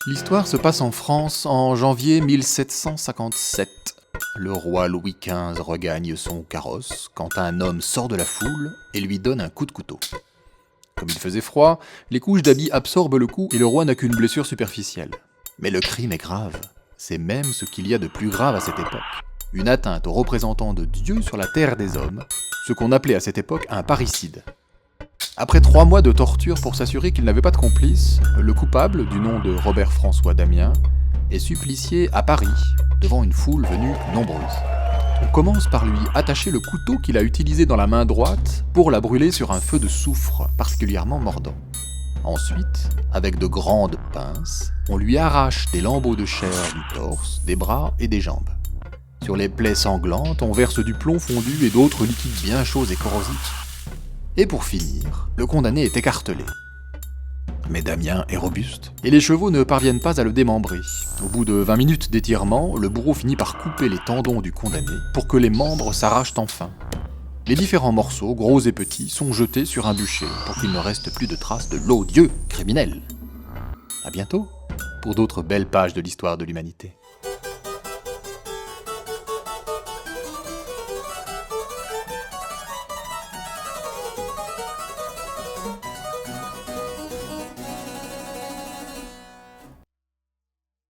L'histoire se passe en France en janvier 1757. Le roi Louis XV regagne son carrosse quand un homme sort de la foule et lui donne un coup de couteau. Comme il faisait froid, les couches d'habits absorbent le coup et le roi n'a qu'une blessure superficielle. Mais le crime est grave. C'est même ce qu'il y a de plus grave à cette époque. Une atteinte aux représentants de Dieu sur la terre des hommes, ce qu'on appelait à cette époque un parricide. Après 3 mois de torture pour s'assurer qu'il n'avait pas de complice, le coupable, du nom de Robert-François Damien, est supplicié à Paris, devant une foule venue nombreuse. On commence par lui attacher le couteau qu'il a utilisé dans la main droite pour la brûler sur un feu de soufre particulièrement mordant. Ensuite, avec de grandes pinces, on lui arrache des lambeaux de chair du torse, des bras et des jambes. Sur les plaies sanglantes, on verse du plomb fondu et d'autres liquides bien chauds et corrosifs. Et pour finir, le condamné est écartelé. Mais Damien est robuste, et les chevaux ne parviennent pas à le démembrer. Au bout de 20 minutes d'étirement, le bourreau finit par couper les tendons du condamné pour que les membres s'arrachent enfin. Les différents morceaux, gros et petits, sont jetés sur un bûcher pour qu'il ne reste plus de traces de l'odieux criminel. À bientôt pour d'autres belles pages de l'histoire de l'humanité.